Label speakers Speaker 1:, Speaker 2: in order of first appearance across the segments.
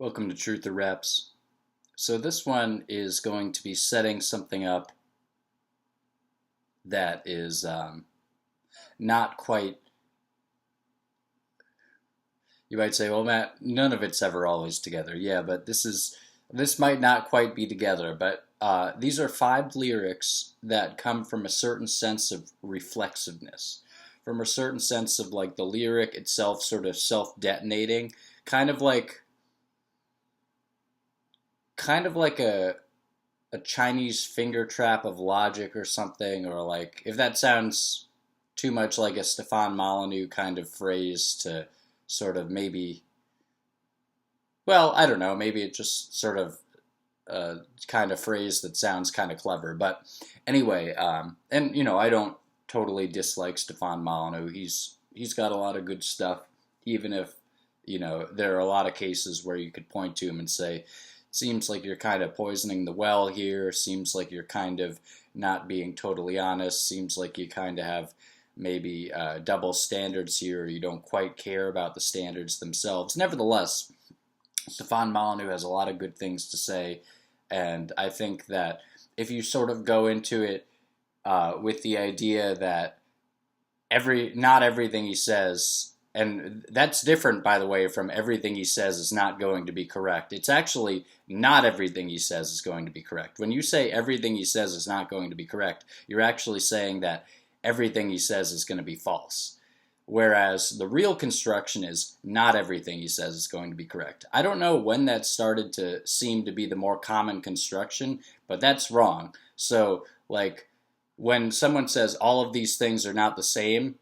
Speaker 1: Welcome to Truth or Reps. So this one is going to be setting something up that is not quite, you might say, well, Matt, none of it's ever always together. Yeah, but this might not quite be together, but these are five lyrics that come from a certain sense of reflexiveness, from a certain sense of like the lyric itself sort of self-detonating, kind of like a Chinese finger trap of logic or something, or like if that sounds too much like a Stefan Molyneux kind of phrase to sort of maybe, well, I don't know, maybe it just sort of kind of phrase that sounds kind of clever. But anyway, and I don't totally dislike Stefan Molyneux. He's got a lot of good stuff, even if there are a lot of cases where you could point to him and say, seems like you're kind of poisoning the well here, seems like you're kind of not being totally honest, seems like you kind of have maybe double standards here, you don't quite care about the standards themselves. Nevertheless, Stefan Molyneux has a lot of good things to say, and I think that if you sort of go into it with the idea that not everything he says, and that's different, by the way, from everything he says is not going to be correct. It's actually not everything he says is going to be correct. When you say everything he says is not going to be correct, you're actually saying that everything he says is going to be false. Whereas the real construction is not everything he says is going to be correct. I don't know when that started to seem to be the more common construction, but that's wrong. So, like, when someone says all of these things are not the same,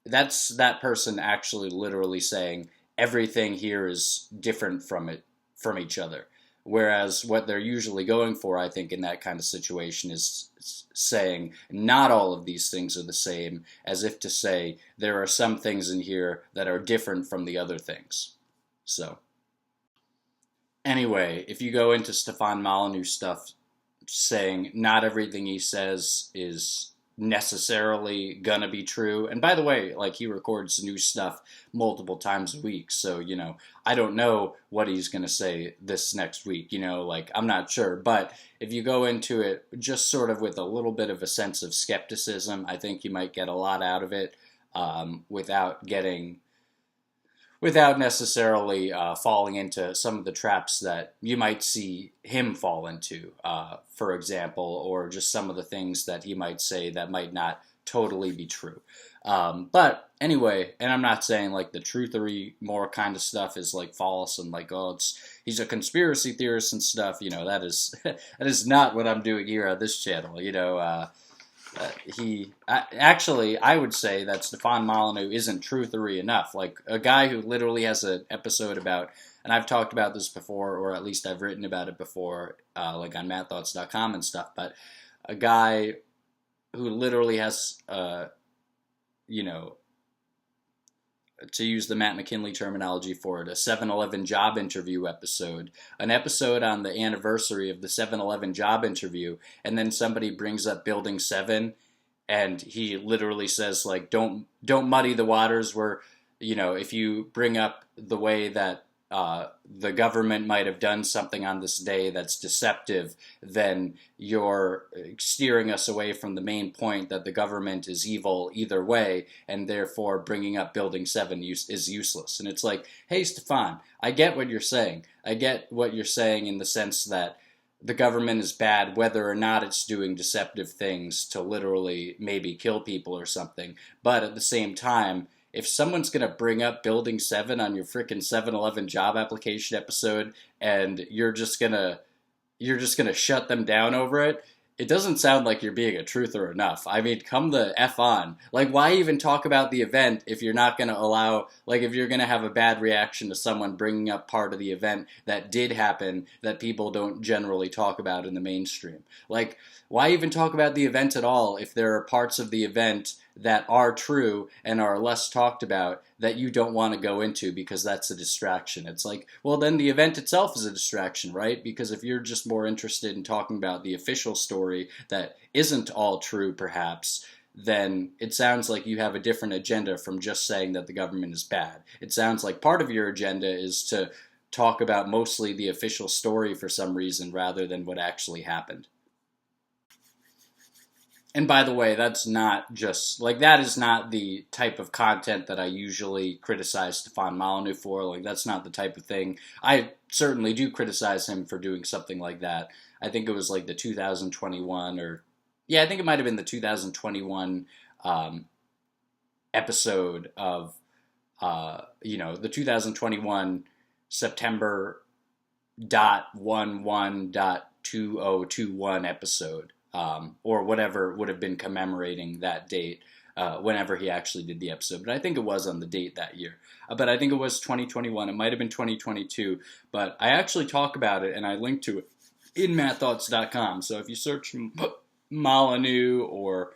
Speaker 1: that's that person actually literally saying everything here is different from each other. Whereas what they're usually going for, I think, in that kind of situation is saying not all of these things are the same, as if to say there are some things in here that are different from the other things. So, anyway, if you go into Stefan Molyneux stuff saying not everything he says is necessarily gonna be true. And by the way, like, he records new stuff multiple times a week, so I don't know what he's gonna say this next week. Like, I'm not sure. But if you go into it just sort of with a little bit of a sense of skepticism, I think you might get a lot out of it without necessarily falling into some of the traps that you might see him fall into, for example, or just some of the things that he might say that might not totally be true. But anyway, and I'm not saying like the truthery more kind of stuff is like false and like, oh, he's a conspiracy theorist and stuff. That is that is not what I'm doing here on this channel. I would say that Stefan Molyneux isn't truthery enough. Like, a guy who literally has an episode about, and I've talked about this before, or at least I've written about it before, like on mattthoughts.com and stuff, but a guy who literally has, to use the Matt McKinley terminology for it, a 7-Eleven job interview episode, an episode on the anniversary of the 7-Eleven job interview, and then somebody brings up Building 7, and he literally says, like, don't muddy the waters where, if you bring up the way that the government might have done something on this day that's deceptive, then you're steering us away from the main point that the government is evil either way, and therefore bringing up Building 7 is useless. And it's like, hey, Stefan, I get what you're saying. I get what you're saying in the sense that the government is bad whether or not it's doing deceptive things to literally maybe kill people or something. But at the same time, if someone's going to bring up Building 7 on your frickin' 7-Eleven job application episode and you're just going to shut them down over it, it doesn't sound like you're being a truther enough. I mean, come the F on. Like, why even talk about the event if you're not going to allow, like, if you're going to have a bad reaction to someone bringing up part of the event that did happen that people don't generally talk about in the mainstream? Like, why even talk about the event at all if there are parts of the event that are true and are less talked about that you don't want to go into because that's a distraction? It's like, well, then the event itself is a distraction, right? Because if you're just more interested in talking about the official story that isn't all true, perhaps, then it sounds like you have a different agenda from just saying that the government is bad. It sounds like part of your agenda is to talk about mostly the official story for some reason rather than what actually happened. And by the way, that's not just like that is not the type of content that I usually criticize Stefan Molyneux for. Like that's not the type of thing. I certainly do criticize him for doing something like that. I think it was like the 2021 or yeah, I think it might have been the 2021 um, episode of the 2021 September dot 11 dot 2021 episode, or whatever would have been commemorating that date, whenever he actually did the episode. But I think it was on the date that year. But I think it was 2021. It might have been 2022. But I actually talk about it and I link to it in mattthoughts.com. So if you search Molyneux or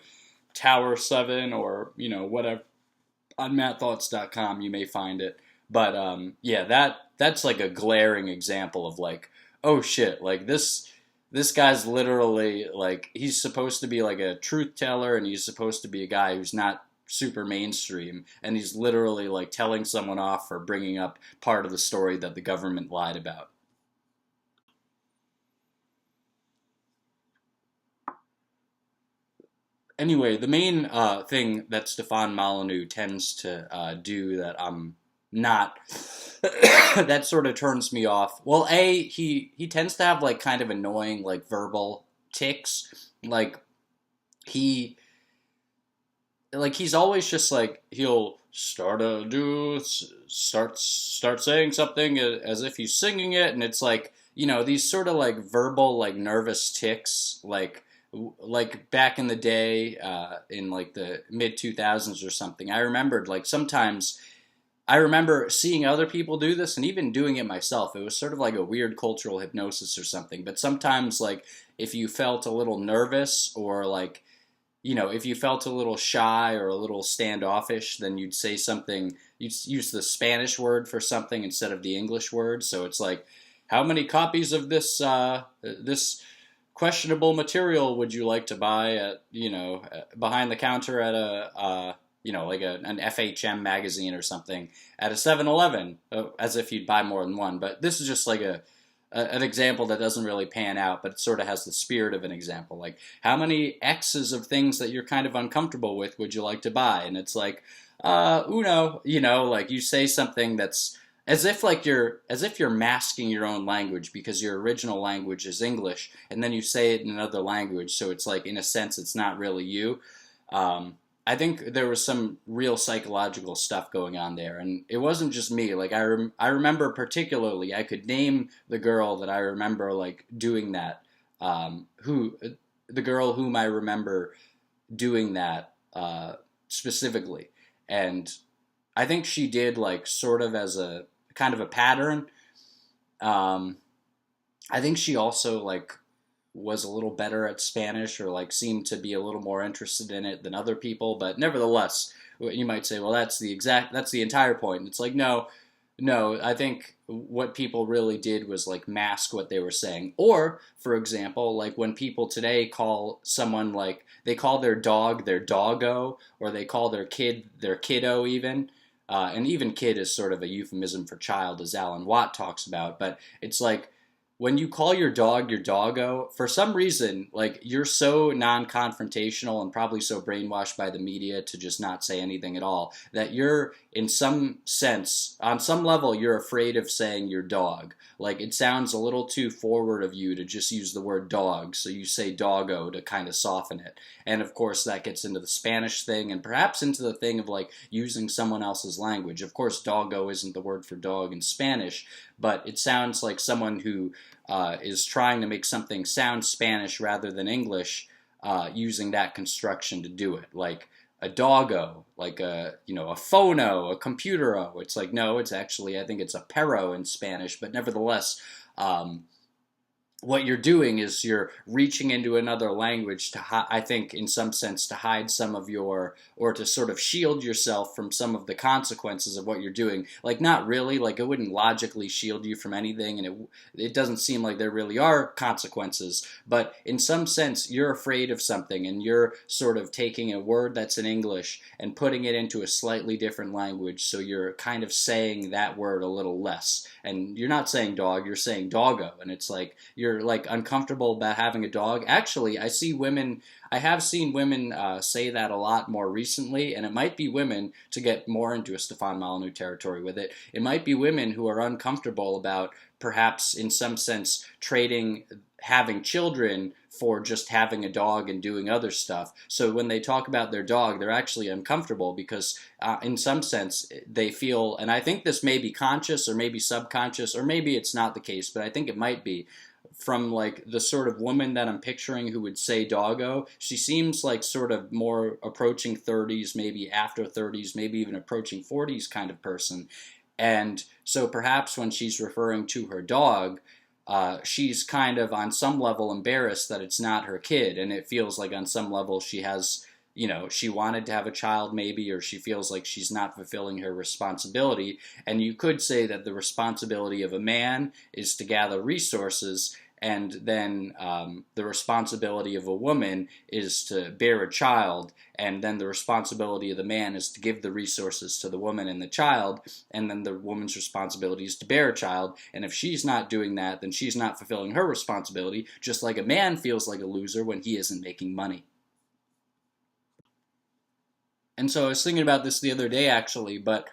Speaker 1: Tower 7 or, whatever on mattthoughts.com, you may find it. But yeah, that's like a glaring example of like, oh shit, like this guy's literally like he's supposed to be like a truth teller and he's supposed to be a guy who's not super mainstream and he's literally like telling someone off for bringing up part of the story that the government lied about. Anyway, the main thing that Stefan Molyneux tends to do that I'm not that sort of turns me off. Well, he tends to have like kind of annoying like verbal tics. He he's always just like he'll start saying something as if he's singing it, and it's like these sort of like verbal like nervous tics like back in the day, in like the mid 2000s or something. I remember seeing other people do this and even doing it myself. It was sort of like a weird cultural hypnosis or something. But sometimes, like, if you felt a little nervous or, like, if you felt a little shy or a little standoffish, then you'd say something, you'd use the Spanish word for something instead of the English word. So it's like, how many copies of this questionable material would you like to buy at, behind the counter at like an FHM magazine or something at a 7-Eleven, as if you'd buy more than one. But this is just like an example that doesn't really pan out, but it sort of has the spirit of an example. Like, how many X's of things that you're kind of uncomfortable with would you like to buy? And it's like, uno, like you say something that's as if you're masking your own language because your original language is English, and then you say it in another language, so it's like, in a sense, it's not really you. I think there was some real psychological stuff going on there, and it wasn't just me. Like I remember particularly, I could name the girl that I remember like doing that. The girl whom I remember doing that specifically, and I think she did like sort of as a kind of a pattern. I think she also like was a little better at Spanish or like seemed to be a little more interested in it than other people, but nevertheless, you might say, well, that's the entire point. And it's like, no, I think what people really did was like mask what they were saying. Or, for example, like when people today call someone like, they call their dog their doggo, or they call their kid their kiddo even. And even kid is sort of a euphemism for child, as Alan Watt talks about. But it's like, when you call your dog your doggo, for some reason, like, you're so non-confrontational and probably so brainwashed by the media to just not say anything at all that you're, in some sense, on some level, you're afraid of saying your dog. Like, it sounds a little too forward of you to just use the word dog, so you say doggo to kind of soften it. And of course, that gets into the Spanish thing and perhaps into the thing of like using someone else's language. Of course, doggo isn't the word for dog in Spanish, but it sounds like someone who is trying to make something sound Spanish rather than English, using that construction to do it. Like a doggo, like a phono, a computero. It's like, no, it's actually, I think it's a perro in Spanish, but nevertheless, what you're doing is you're reaching into another language to I think in some sense to hide some of your, or to sort of shield yourself from some of the consequences of what you're doing. Like not really, like it wouldn't logically shield you from anything, and it doesn't seem like there really are consequences, but in some sense you're afraid of something and you're sort of taking a word that's in English and putting it into a slightly different language, so you're kind of saying that word a little less, and you're not saying dog, you're saying doggo, and it's like you're like uncomfortable about having a dog. Actually, I have seen women say that a lot more recently, and it might be women, to get more into a Stefan Molyneux territory with it, it might be women who are uncomfortable about perhaps in some sense trading having children for just having a dog and doing other stuff. So when they talk about their dog, they're actually uncomfortable because in some sense they feel, and I think this may be conscious or maybe subconscious or maybe it's not the case, but I think it might be, from like the sort of woman that I'm picturing who would say doggo, she seems like sort of more approaching 30s, maybe after 30s, maybe even approaching 40s kind of person. And so perhaps when she's referring to her dog, she's kind of on some level embarrassed that it's not her kid, and it feels like on some level she has, she wanted to have a child maybe, or she feels like she's not fulfilling her responsibility. And you could say that the responsibility of a man is to gather resources, and then the responsibility of a woman is to bear a child, and then the responsibility of the man is to give the resources to the woman and the child, and then the woman's responsibility is to bear a child, and if she's not doing that, then she's not fulfilling her responsibility, just like a man feels like a loser when he isn't making money. And so I was thinking about this the other day actually, but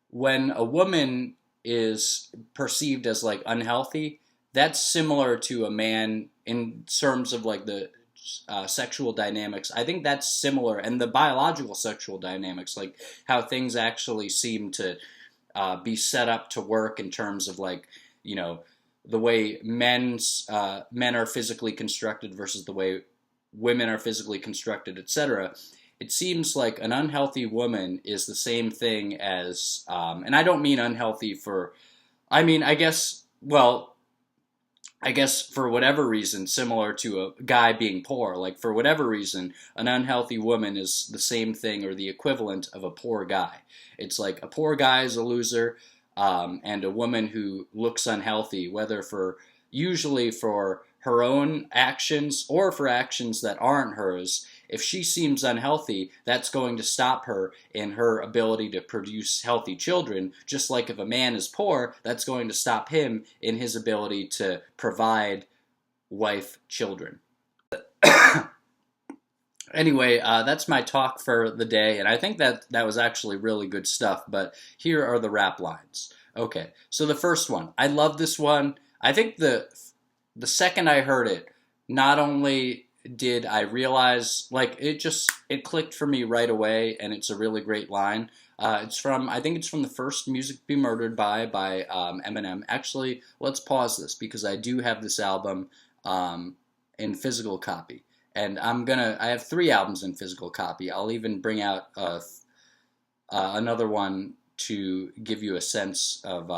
Speaker 1: when a woman is perceived as like unhealthy, that's similar to a man in terms of like the sexual dynamics. I think that's similar, and the biological sexual dynamics, like how things actually seem to be set up to work in terms of like, you know, the way men are physically constructed versus the way women are physically constructed, etc. It seems like an unhealthy woman is the same thing as, and I don't mean unhealthy for, I mean, I guess for whatever reason, similar to a guy being poor, like for whatever reason, an unhealthy woman is the same thing or the equivalent of a poor guy. It's like a poor guy is a loser, and a woman who looks unhealthy, whether for, usually for her own actions or for actions that aren't hers, if she seems unhealthy, that's going to stop her in her ability to produce healthy children. Just like if a man is poor, that's going to stop him in his ability to provide wife children. Anyway, that's my talk for the day, and I think that was actually really good stuff, but here are the rap lines. Okay, so the first one. I love this one. I think the second I heard it, not only did I realize, like, it clicked for me right away, and it's a really great line. I think it's from the first Music to Be Murdered by Eminem. Actually, let's pause this, because I do have this album in physical copy. And I have 3 albums in physical copy. I'll even bring out another one to give you a sense of,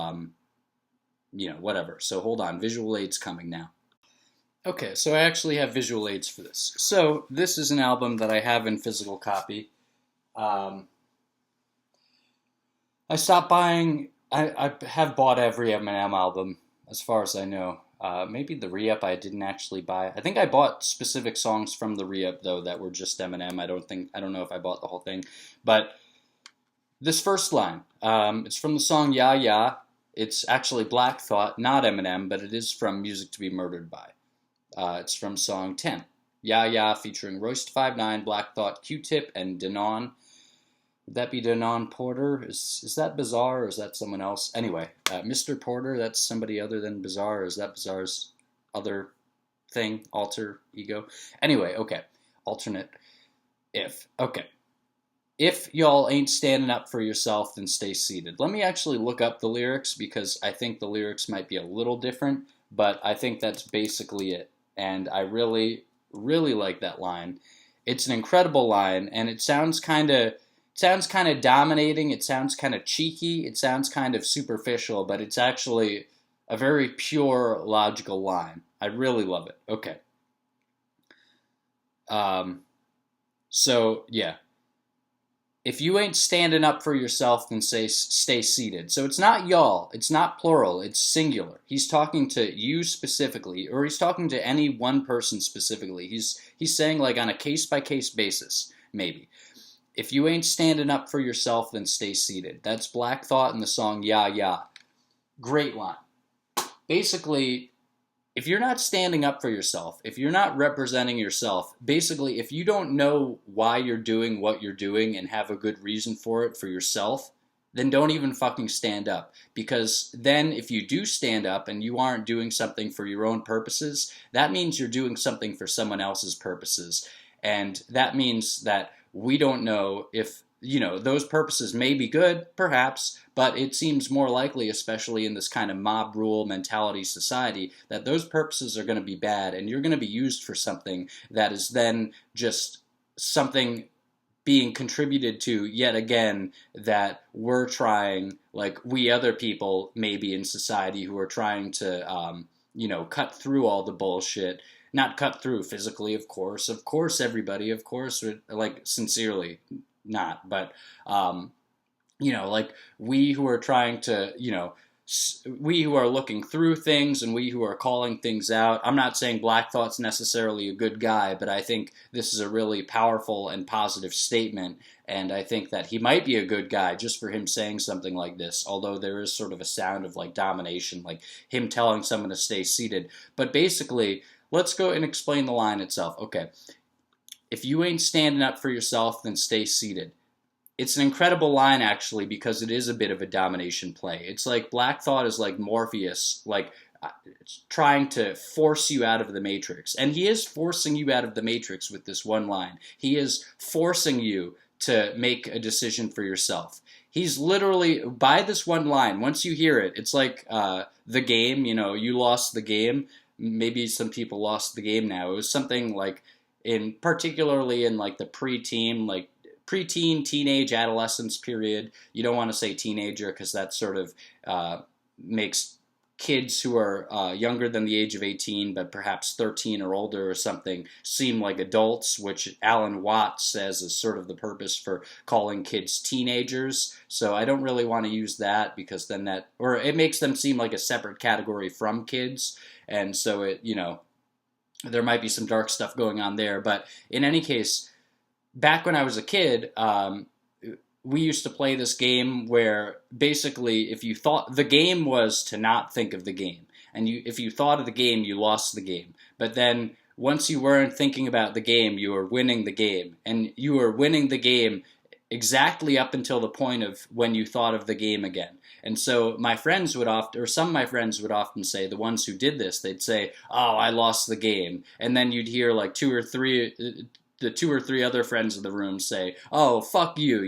Speaker 1: whatever. So hold on, visual aid's coming now. Okay, so I actually have visual aids for this. So this is an album that I have in physical copy. I stopped buying, I have bought every Eminem album, as far as I know. Maybe the re-up I didn't actually buy. I think I bought specific songs from the re-up, though, that were just Eminem. I don't know if I bought the whole thing. But this first line, it's from the song Ya Ya. It's actually Black Thought, not Eminem, but it is from Music to Be Murdered By. It's from song 10. Ya Ya, featuring Royce 5'9", Black Thought, Q-Tip, and Denon. Would that be Denon Porter? Is that Bizarre, or is that someone else? Anyway, Mr. Porter, that's somebody other than Bizarre, or is that Bizarre's other thing, alter ego? Anyway, okay, alternate if. Okay. If y'all ain't standing up for yourself, then stay seated. Let me actually look up the lyrics, because I think the lyrics might be a little different, but I think that's basically it. And I really, really like that line. It's an incredible line, and it sounds kind of dominating, it sounds kind of cheeky, it sounds kind of superficial, but it's actually a very pure, logical line. I really love it. Okay. Um, so yeah, if you ain't standing up for yourself, then stay seated. So it's not y'all. It's not plural. It's singular. He's talking to you specifically, or he's talking to any one person specifically. He's saying like on a case by case basis, maybe. If you ain't standing up for yourself, then stay seated. That's Black Thought in the song "Ya Ya." Great line. Basically, if you're not standing up for yourself, if you're not representing yourself, basically, if you don't know why you're doing what you're doing and have a good reason for it for yourself, then don't even fucking stand up. Because then if you do stand up and you aren't doing something for your own purposes, that means you're doing something for someone else's purposes. And that means that we don't know if, those purposes may be good, perhaps, but it seems more likely, especially in this kind of mob rule mentality society, that those purposes are going to be bad and you're going to be used for something that is then just something being contributed to yet again that we're trying, like we other people maybe in society who are trying to, cut through all the bullshit. Not cut through physically, of course. Of course, everybody, of course, like sincerely, not. But, like we who are trying to, we who are looking through things and we who are calling things out. I'm not saying Black Thought's necessarily a good guy, but I think this is a really powerful and positive statement. And I think that he might be a good guy just for him saying something like this, although there is sort of a sound of like domination, like him telling someone to stay seated. But basically, let's go and explain the line itself. Okay. If you ain't standing up for yourself, then stay seated. It's an incredible line, actually, because it is a bit of a domination play. It's like Black Thought is like Morpheus, like trying to force you out of the Matrix. And he is forcing you out of the Matrix with this one line. He is forcing you to make a decision for yourself. He's literally, by this one line, once you hear it, it's like the game, you lost the game. Maybe some people lost the game now. It was something like, particularly in like the preteen, teenage, adolescence period. You don't want to say teenager because that sort of makes kids who are younger than the age of 18, but perhaps 13 or older or something, seem like adults, which Alan Watts says is sort of the purpose for calling kids teenagers. So I don't really want to use that because then it makes them seem like a separate category from kids. And so there might be some dark stuff going on there. But in any case, back when I was a kid, we used to play this game where basically if you thought the game was to not think of the game. And if you thought of the game, you lost the game. But then once you weren't thinking about the game, you were winning the game. And you were winning the game exactly up until the point of when you thought of the game again. And so some of my friends would often say, the ones who did this, they'd say, "Oh, I lost the game." And then you'd hear like the two or three other friends in the room say, "Oh, fuck you,"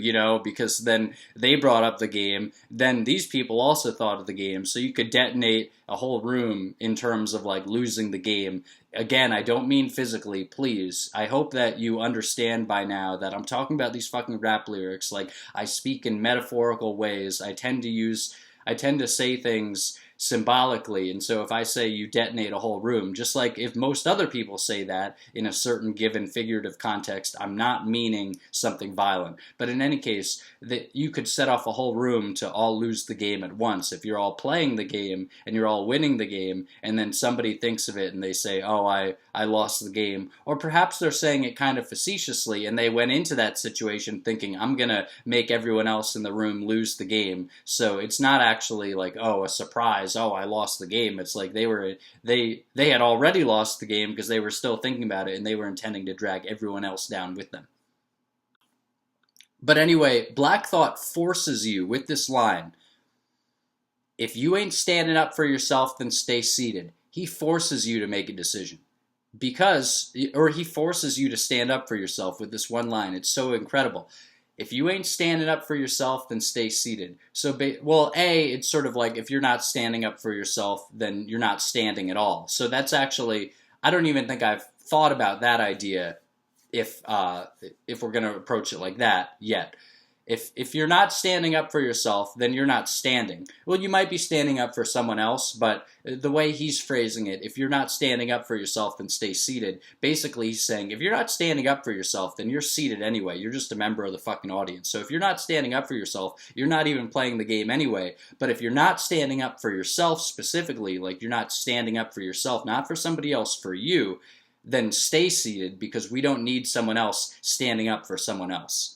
Speaker 1: because then they brought up the game. Then these people also thought of the game. So you could detonate a whole room in terms of like losing the game. Again, I don't mean physically, please. I hope that you understand by now that I'm talking about these fucking rap lyrics. Like, I speak in metaphorical ways. I tend to say things symbolically, and so if I say you detonate a whole room, just like if most other people say that in a certain given figurative context, I'm not meaning something violent. But in any case, that you could set off a whole room to all lose the game at once. If you're all playing the game and you're all winning the game, and then somebody thinks of it and they say, "Oh, I lost the game," or perhaps they're saying it kind of facetiously and they went into that situation thinking, "I'm gonna make everyone else in the room lose the game." So it's not actually like, oh, a surprise, oh, I lost the game. It's like they had already lost the game because they were still thinking about it and they were intending to drag everyone else down with them. But anyway, Black Thought forces you with this line, if you ain't standing up for yourself, then stay seated. He forces you to make a decision. He forces you to stand up for yourself with this one line. It's so incredible. If you ain't standing up for yourself, then stay seated. So, it's sort of like if you're not standing up for yourself, then you're not standing at all. So that's actually, I don't even think I've thought about that idea if we're going to approach it like that yet. If you're not standing up for yourself, then you're not standing. Well, you might be standing up for someone else, but the way he's phrasing it, if you're not standing up for yourself, then stay seated. Basically, he's saying, if you're not standing up for yourself, then you're seated anyway. You're just a member of the fucking audience. So if you're not standing up for yourself, you're not even playing the game anyway. But if you're not standing up for yourself specifically, like you're not standing up for yourself, not for somebody else, for you, then stay seated, because we don't need someone else standing up for someone else.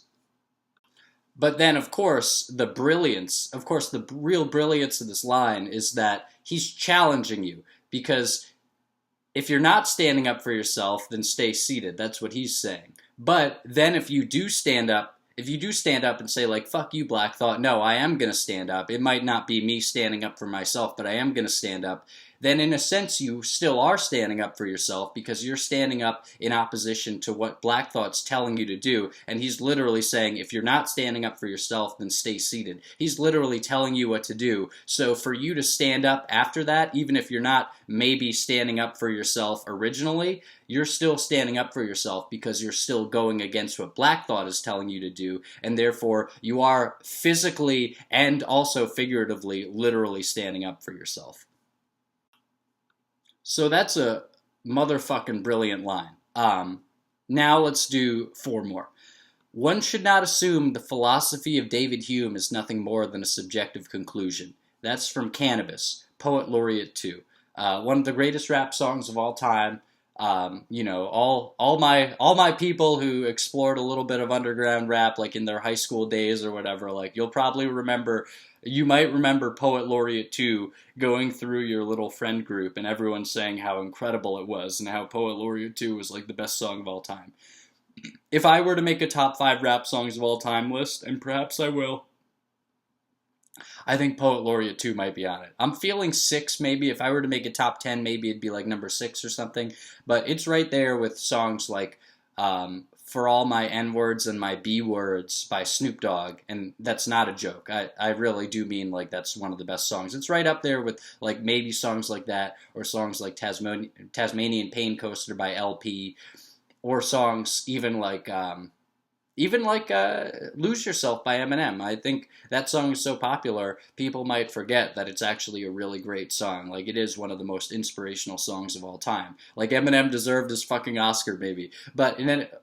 Speaker 1: But then, of course, the real brilliance of this line is that he's challenging you. Because if you're not standing up for yourself, then stay seated. That's what he's saying. But then if you do stand up and say, like, fuck you, Black Thought, no, I am going to stand up. It might not be me standing up for myself, but I am going to stand up. Then in a sense you still are standing up for yourself, because you're standing up in opposition to what Black Thought's telling you to do. And he's literally saying, if you're not standing up for yourself, then stay seated. He's literally telling you what to do. So for you to stand up after that, even if you're not maybe standing up for yourself originally, you're still standing up for yourself, because you're still going against what Black Thought is telling you to do, and therefore you are physically and also figuratively, literally standing up for yourself. So that's a motherfucking brilliant line. Now let's do 4 more. One should not assume the philosophy of David Hume is nothing more than a subjective conclusion. That's from Cannabis, Poet Laureate 2. One of the greatest rap songs of all time. All my people who explored a little bit of underground rap, like in their high school days or whatever, like you might remember Poet Laureate 2 going through your little friend group and everyone saying how incredible it was and how Poet Laureate 2 was like the best song of all time. If I were to make a top 5 rap songs of all time list, and perhaps I will, I think Poet Laureate 2 might be on it. I'm feeling 6 maybe. If I were to make a top 10, maybe it'd be like number 6 or something. But it's right there with songs like For All My N-Words and My B-Words by Snoop Dogg. And that's not a joke. I really do mean like that's one of the best songs. It's right up there with like maybe songs like that, or songs like Tasmanian Pain Coaster by LP, or songs even like Lose Yourself by Eminem. I think that song is so popular, people might forget that it's actually a really great song. Like, it is one of the most inspirational songs of all time. Like, Eminem deserved his fucking Oscar, maybe. But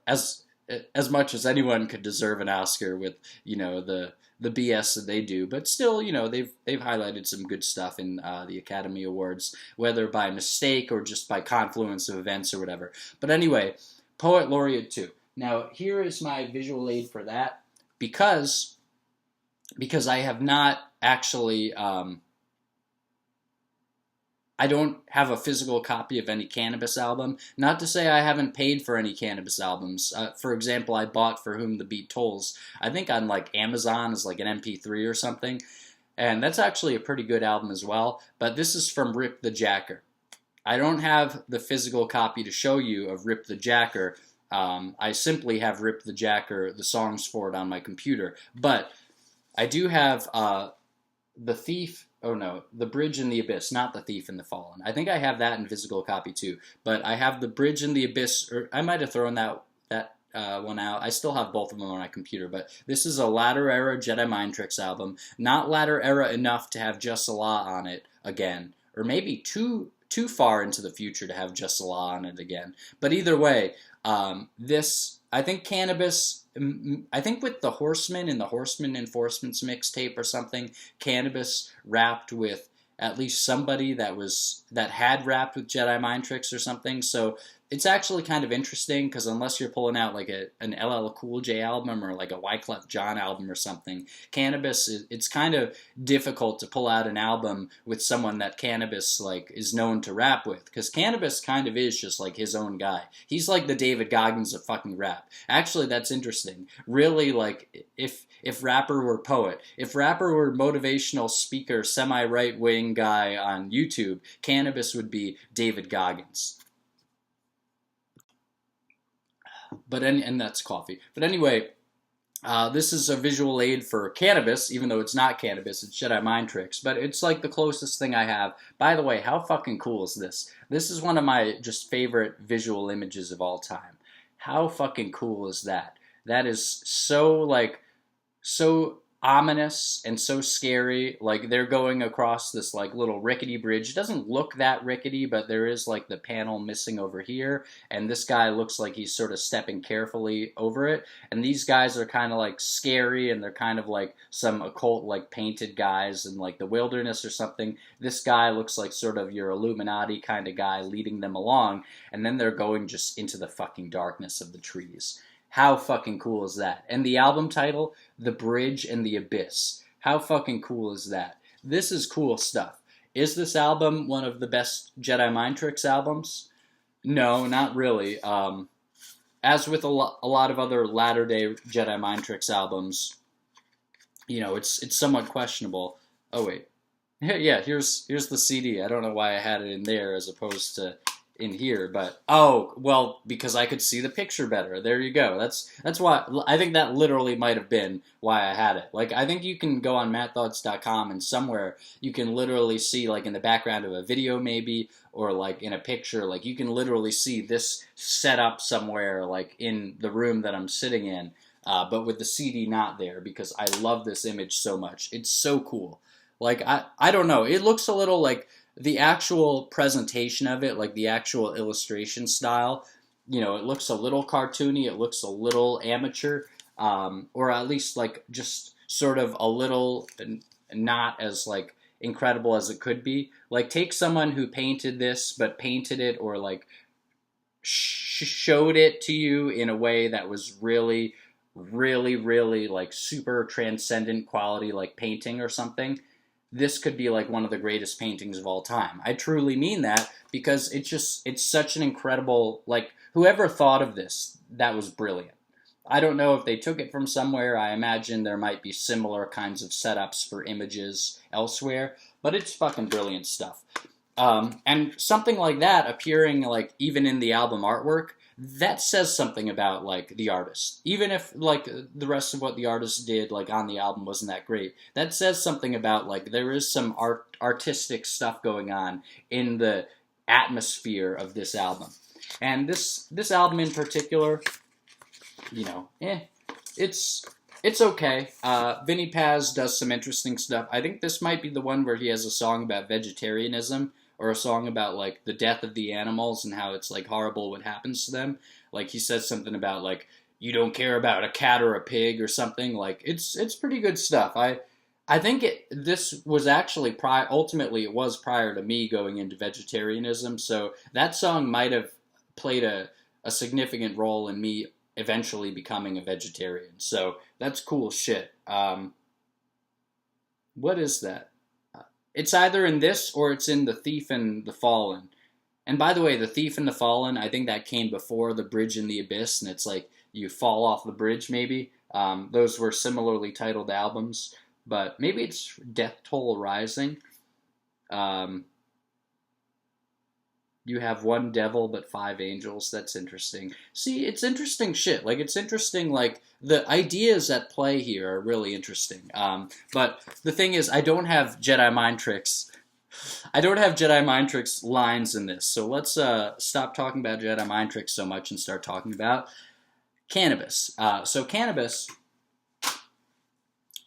Speaker 1: as much as anyone could deserve an Oscar with, the BS that they do. But still, they've highlighted some good stuff in the Academy Awards, whether by mistake or just by confluence of events or whatever. But anyway, Poet Laureate 2. Now, here is my visual aid for that, because I have not actually, I don't have a physical copy of any Cannabis album. Not to say I haven't paid for any Cannabis albums. For example, I bought For Whom the Beat Tolls, I think on like Amazon as like an MP3 or something, and that's actually a pretty good album as well, but this is from Rip the Jacker. I don't have the physical copy to show you of Rip the Jacker. I simply have Rip the Jacker, the songs for it on my computer. But I do have The Bridge in the Abyss, not The Thief and the Fallen. I think I have that in physical copy too. But I have The Bridge in the Abyss, or I might have thrown that one out. I still have both of them on my computer. But this is a latter era Jedi Mind Tricks album. Not latter era enough to have Just Allah on it again. Or maybe too far into the future to have Just Allah on it again. But either way, I think Cannabis, I think with the Horsemen and the Horsemen Enforcements mixtape or something, Cannabis rapped with at least somebody that had rapped with Jedi Mind Tricks or something. So it's actually kind of interesting, because unless you're pulling out like an LL Cool J album or like a Wyclef Jean album or something, Cannabis, it's kind of difficult to pull out an album with someone that Cannabis like is known to rap with, because Cannabis kind of is just like his own guy. He's like the David Goggins of fucking rap. Actually, that's interesting. Really, like, if rapper were poet, if rapper were motivational speaker, semi-right wing guy on YouTube, Cannabis would be David Goggins. And that's coffee. But anyway, this is a visual aid for Cannabis, even though it's not Cannabis, it's Jedi Mind Tricks. But it's like the closest thing I have. By the way, how fucking cool is this? This is one of my just favorite visual images of all time. How fucking cool is that? That is so, like, so ominous and so scary. Like they're going across this like little rickety bridge. It doesn't look that rickety, but there is like the panel missing over here, and this guy looks like he's sort of stepping carefully over it. And these guys are kind of like scary, and they're kind of like some occult like painted guys in like the wilderness or something. This guy looks like sort of your Illuminati kind of guy leading them along, and then they're going just into the fucking darkness of the trees. How fucking cool is that? And the album title, The Bridge and the Abyss. How fucking cool is that? This is cool stuff. Is this album one of the best Jedi Mind Tricks albums? No, not really. As with a lot of other latter-day Jedi Mind Tricks albums, you know, it's somewhat questionable. Oh, wait. Yeah, here's the CD. I don't know why I had it in there as opposed to in here, but oh well, because I could see the picture better. There you go. That's why I think that literally might have been why I had it. Like I think you can go on mattthoughts.com and somewhere you can literally see like in the background of a video maybe or like in a picture, like you can literally see this set up somewhere like in the room that I'm sitting in, but with the CD not there because I love this image so much. It's so cool. Like I don't know. It looks a little like the actual presentation of it, like the actual illustration style, you know, it looks a little cartoony, it looks a little amateur, or at least like just sort of a little not as like incredible as it could be. Like take someone who painted this, but painted it or like showed it to you in a way that was really, really, really like super transcendent quality, like painting or something. This could be like one of the greatest paintings of all time. I truly mean that because it's such an incredible, like, whoever thought of this, that was brilliant. I don't know if they took it from somewhere. I imagine there might be similar kinds of setups for images elsewhere, but it's fucking brilliant stuff. And something like that appearing like even in the album artwork, that says something about like the artist. Even if like the rest of what the artist did like on the album wasn't that great, that says something about like there is some artistic stuff going on in the atmosphere of this album. And this album in particular, you know, it's okay. Vinnie Paz does some interesting stuff. I think this might be the one where he has a song about vegetarianism or a song about like the death of the animals and how it's like horrible what happens to them. Like he says something about like you don't care about a cat or a pig or something. Like it's pretty good stuff. I think this was actually ultimately it was prior to me going into vegetarianism, so that song might have played a significant role in me eventually becoming a vegetarian. So that's cool shit. What is that? It's either in this or it's in The Thief and the Fallen. And by the way, The Thief and the Fallen, I think that came before The Bridge and the Abyss, and it's like you fall off the bridge maybe. Those were similarly titled albums, but maybe it's Death Toll Rising. You have one devil but five angels. That's interesting. See, it's interesting shit. Like, it's interesting, like, the ideas at play here are really interesting. But the thing is, I don't have Jedi Mind Tricks. I don't have Jedi Mind Tricks lines in this. So let's stop talking about Jedi Mind Tricks so much and start talking about Cannabis. So Cannabis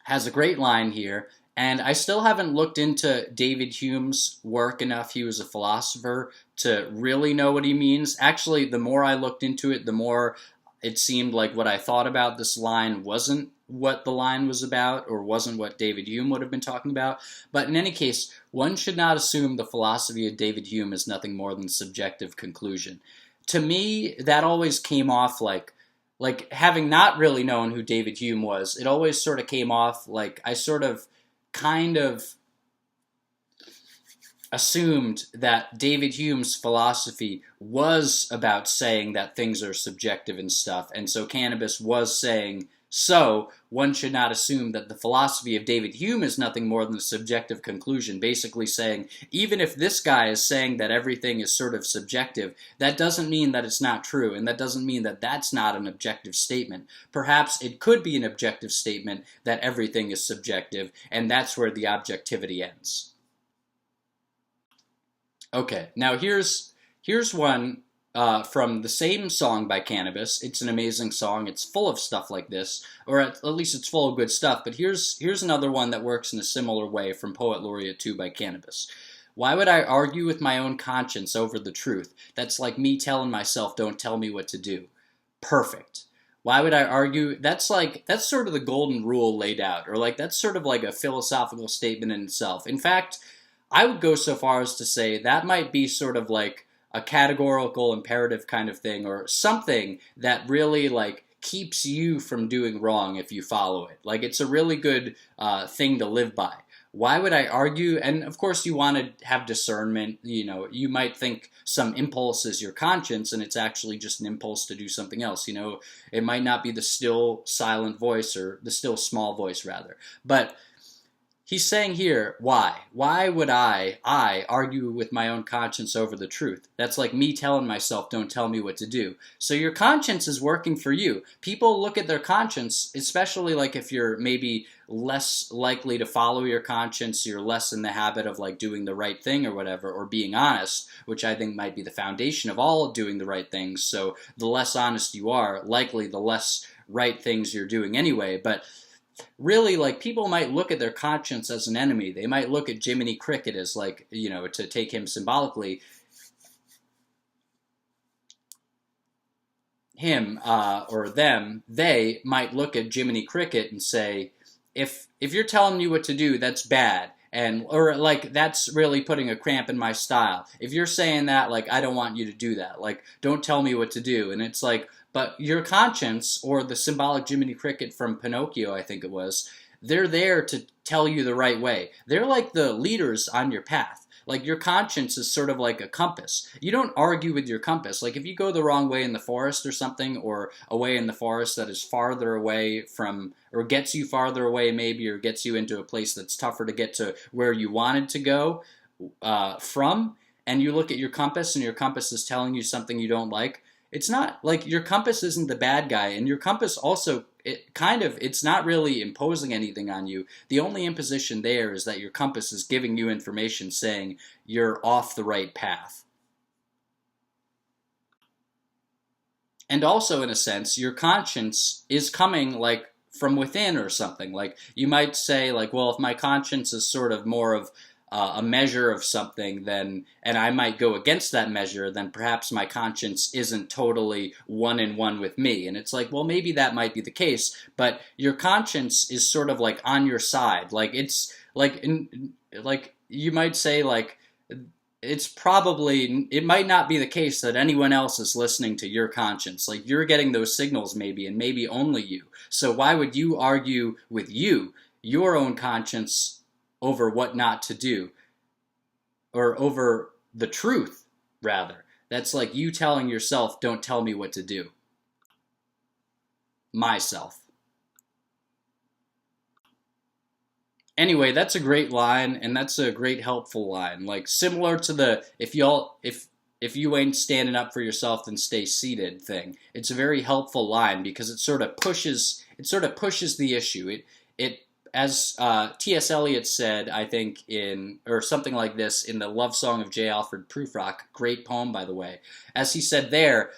Speaker 1: has a great line here. And I still haven't looked into David Hume's work enough. He was a philosopher to really know what he means. Actually, the more I looked into it, the more it seemed like what I thought about this line wasn't what the line was about or wasn't what David Hume would have been talking about. But in any case, one should not assume the philosophy of David Hume is nothing more than subjective conclusion. To me, that always came off like having not really known who David Hume was, it always sort of came off like I sort of kind of assumed that David Hume's philosophy was about saying that things are subjective and stuff, and so Cannabis was saying, so one should not assume that the philosophy of David Hume is nothing more than a subjective conclusion, basically saying, even if this guy is saying that everything is sort of subjective, that doesn't mean that it's not true, and that doesn't mean that that's not an objective statement. Perhaps it could be an objective statement that everything is subjective, and that's where the objectivity ends. Okay, now here's one from the same song by Cannabis. It's an amazing song. It's full of stuff like this, or at least it's full of good stuff. But here's another one that works in a similar way from Poet Laureate 2 by Cannabis. Why would I argue with my own conscience over the truth? That's like me telling myself, don't tell me what to do. Perfect. Why would I argue? That's sort of the golden rule laid out, or like that's sort of like a philosophical statement in itself. In fact, I would go so far as to say that might be sort of like a categorical imperative kind of thing, or something that really like keeps you from doing wrong if you follow it. Like it's a really good thing to live by. Why would I argue? And of course, you want to have discernment. You know, you might think some impulse is your conscience, and it's actually just an impulse to do something else. You know, it might not be the still silent voice, or the still small voice, rather. But he's saying here, why? Why would I argue with my own conscience over the truth? That's like me telling myself, don't tell me what to do. So your conscience is working for you. People look at their conscience, especially like if you're maybe less likely to follow your conscience, you're less in the habit of like doing the right thing or whatever, or being honest, which I think might be the foundation of all doing the right things. So the less honest you are, likely the less right things you're doing anyway. But really, like, people might look at their conscience as an enemy. They might look at Jiminy Cricket as, like, you know, to take him symbolically, him or them, they might look at Jiminy Cricket and say, if you're telling me what to do, that's bad. And, or like, that's really putting a cramp in my style. If you're saying that, like, I don't want you to do that. Like, don't tell me what to do. And it's like, but your conscience, or the symbolic Jiminy Cricket from Pinocchio, I think it was, they're there to tell you the right way. They're like the leaders on your path. Like, your conscience is sort of like a compass. You don't argue with your compass. Like, if you go the wrong way in the forest or something, or a way in the forest that is farther away from, or gets you farther away maybe, or gets you into a place that's tougher to get to where you wanted to go from, and you look at your compass and your compass is telling you something you don't like, it's not like your compass isn't the bad guy, and your compass also, it's not really imposing anything on you. The only imposition there is that your compass is giving you information saying you're off the right path. And also, in a sense, your conscience is coming like from within or something. Like, you might say, like, well, if my conscience is sort of more of a measure of something, then, and I might go against that measure, then perhaps my conscience isn't totally one in one with me. And it's like, well, maybe that might be the case, but your conscience is sort of like on your side. Like, it's like, like you might say, like, it might not be the case that anyone else is listening to your conscience. Like, you're getting those signals maybe, and maybe only you. So why would you argue with your own conscience, over what not to do, or over the truth, rather? That's like you telling yourself, don't tell me what to do. Myself. Anyway, that's a great line, and that's a great helpful line. Like, similar to the if you ain't standing up for yourself, then stay seated thing. It's a very helpful line because it sort of pushes the issue. It as T.S. Eliot said, I think, or something like this, in the Love Song of J. Alfred Prufrock, great poem, by the way, as he said there,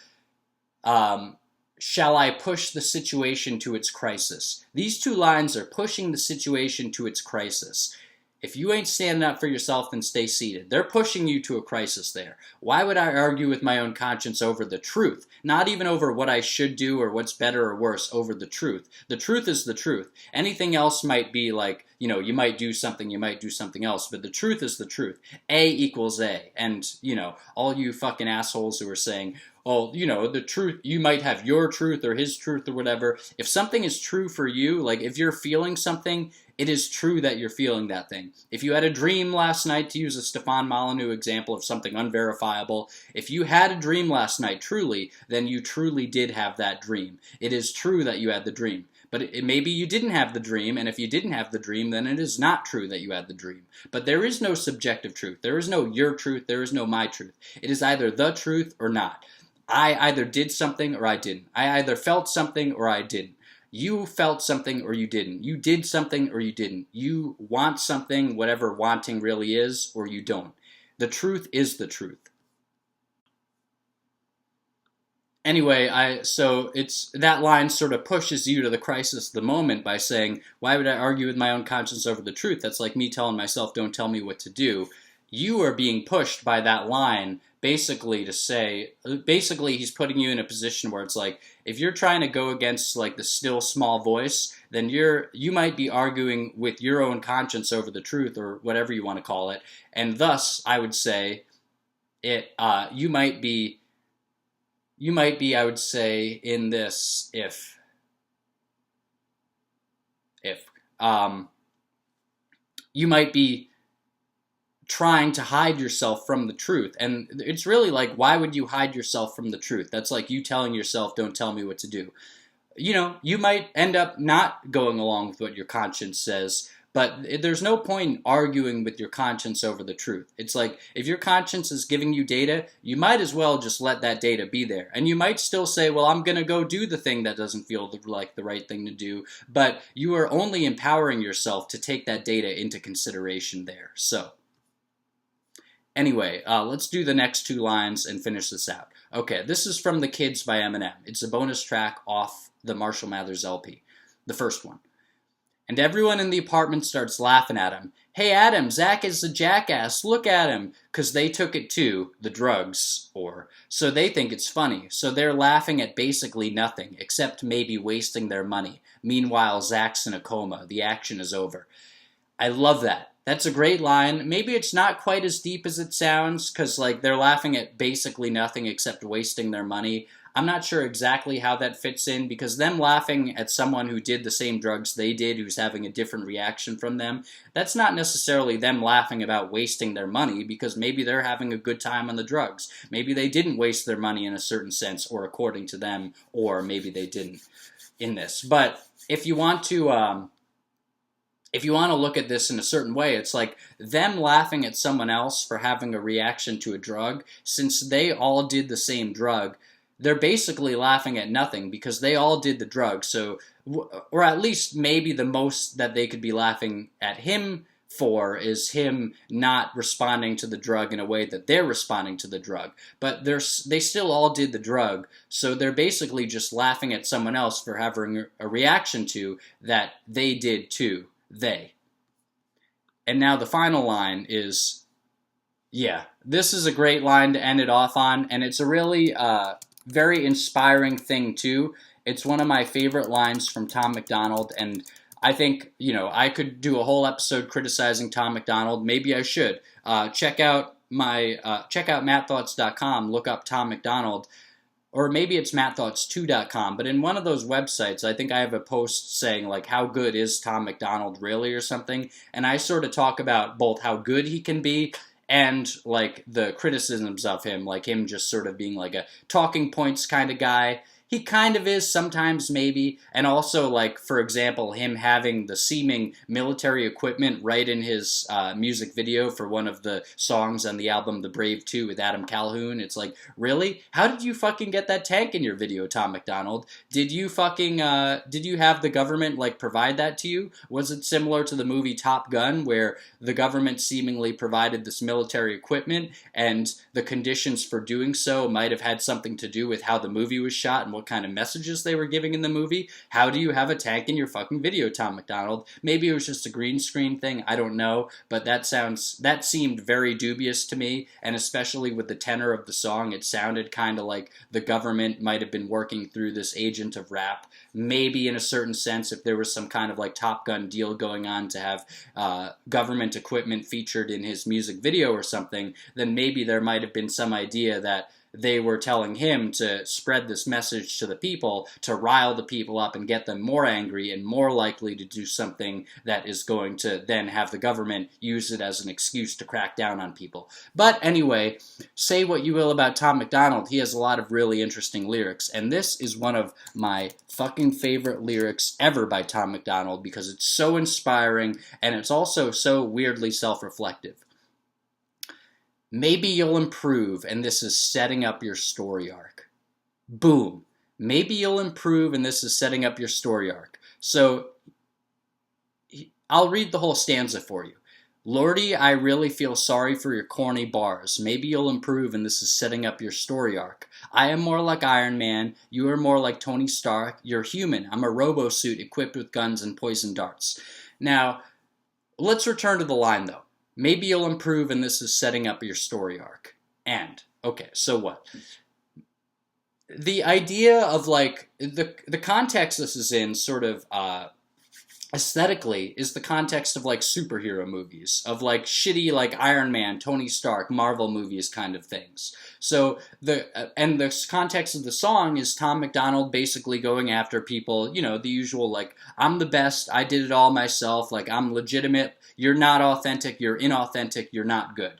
Speaker 1: shall I push the situation to its crisis? These two lines are pushing the situation to its crisis. If you ain't standing up for yourself, then stay seated. They're pushing you to a crisis there. Why would I argue with my own conscience over the truth? Not even over what I should do or what's better or worse, over the truth. The truth is the truth. Anything else might be like, you know, you might do something, you might do something else, but the truth is the truth. A equals A. And, you know, all you fucking assholes who are saying, oh, you know, the truth, you might have your truth or his truth or whatever. If something is true for you, like if you're feeling something, it is true that you're feeling that thing. If you had a dream last night, to use a Stefan Molyneux example of something unverifiable, if you had a dream last night truly, then you truly did have that dream. It is true that you had the dream. But maybe you didn't have the dream, and if you didn't have the dream, then it is not true that you had the dream. But there is no subjective truth. There is no your truth. There is no my truth. It is either the truth or not. I either did something or I didn't. I either felt something or I didn't. You felt something or you didn't. You did something or you didn't. You want something, whatever wanting really is, or you don't. The truth is the truth. Anyway, so it's that line sort of pushes you to the crisis of the moment by saying, "Why would I argue with my own conscience over the truth?" That's like me telling myself, "Don't tell me what to do." You are being pushed by that line basically to say, basically he's putting you in a position where it's like, if you're trying to go against like the still small voice, then you might be arguing with your own conscience over the truth or whatever you want to call it, and thus I would say it you might be, I would say, in this if you might be trying to hide yourself from the truth. And it's really like, why would you hide yourself from the truth? That's like you telling yourself, don't tell me what to do. You know, you might end up not going along with what your conscience says, but there's no point in arguing with your conscience over the truth. It's like, if your conscience is giving you data, you might as well just let that data be there. And you might still say, well, I'm going to go do the thing that doesn't feel like the right thing to do, but you are only empowering yourself to take that data into consideration there. So, anyway, let's do the next two lines and finish this out. Okay, this is from The Kids by Eminem. It's a bonus track off the Marshall Mathers LP, the first one. And everyone in the apartment starts laughing at him. Hey Adam, Zach is a jackass, look at him. Because they took it too, the drugs, so they think it's funny. So they're laughing at basically nothing, except maybe wasting their money. Meanwhile, Zach's in a coma. The action is over. I love that. That's a great line. Maybe it's not quite as deep as it sounds, because like they're laughing at basically nothing except wasting their money. I'm not sure exactly how that fits in, because them laughing at someone who did the same drugs they did, who's having a different reaction from them, that's not necessarily them laughing about wasting their money, because maybe they're having a good time on the drugs. Maybe they didn't waste their money in a certain sense, or according to them, or maybe they didn't in this. But if you want to look at this in a certain way, it's like them laughing at someone else for having a reaction to a drug, since they all did the same drug, they're basically laughing at nothing because they all did the drug. So, or at least maybe the most that they could be laughing at him for is him not responding to the drug in a way that they're responding to the drug. But they still all did the drug, so they're basically just laughing at someone else for having a reaction to that they did too. They. And now the final line is, yeah, this is a great line to end it off on, and it's a really very inspiring thing too. It's one of my favorite lines from Tom MacDonald, and I think, I could do a whole episode criticizing Tom MacDonald. Maybe I should. Check out mattthoughts.com, look up Tom MacDonald, or maybe it's mattthoughts2.com, but in one of those websites, I think I have a post saying, like, how good is Tom MacDonald really, or something, and I sort of talk about both how good he can be and, like, the criticisms of him, like him just sort of being, like, a talking points kind of guy. He kind of is sometimes, maybe, and also, like, for example, him having the seeming military equipment right in his music video for one of the songs on the album The Brave 2 with Adam Calhoun. It's like, really? How did you fucking get that tank in your video, Tom MacDonald? Did you have the government, like, provide that to you? Was it similar to the movie Top Gun, where the government seemingly provided this military equipment, and the conditions for doing so might have had something to do with how the movie was shot and what kind of messages they were giving in the movie? How do you have a tank in your fucking video, Tom MacDonald? Maybe it was just a green screen thing, I don't know, but that seemed very dubious to me, and especially with the tenor of the song, it sounded kind of like the government might have been working through this agent of rap. Maybe in a certain sense, if there was some kind of like Top Gun deal going on to have government equipment featured in his music video or something, then maybe there might have been some idea that they were telling him to spread this message to the people, to rile the people up and get them more angry and more likely to do something that is going to then have the government use it as an excuse to crack down on people. But anyway, say what you will about Tom MacDonald, he has a lot of really interesting lyrics, and this is one of my fucking favorite lyrics ever by Tom MacDonald because it's so inspiring and it's also so weirdly self-reflective. Maybe you'll improve, and this is setting up your story arc. Boom. Maybe you'll improve, and this is setting up your story arc. So, I'll read the whole stanza for you. Lordy, I really feel sorry for your corny bars. Maybe you'll improve and this is setting up your story arc. I am more like Iron Man, you are more like Tony Stark, you're human, I'm a robo-suit equipped with guns and poison darts. Now, let's return to the line though. Maybe you'll improve and this is setting up your story arc. And, okay, so what? The idea of like, the context this is in sort of, aesthetically is the context of like superhero movies, of like shitty like Iron Man, Tony Stark, Marvel movies kind of things. So the context of the song is Tom MacDonald basically going after people, you know, the usual like I'm the best, I did it all myself, like I'm legitimate, you're not authentic, you're inauthentic, you're not good.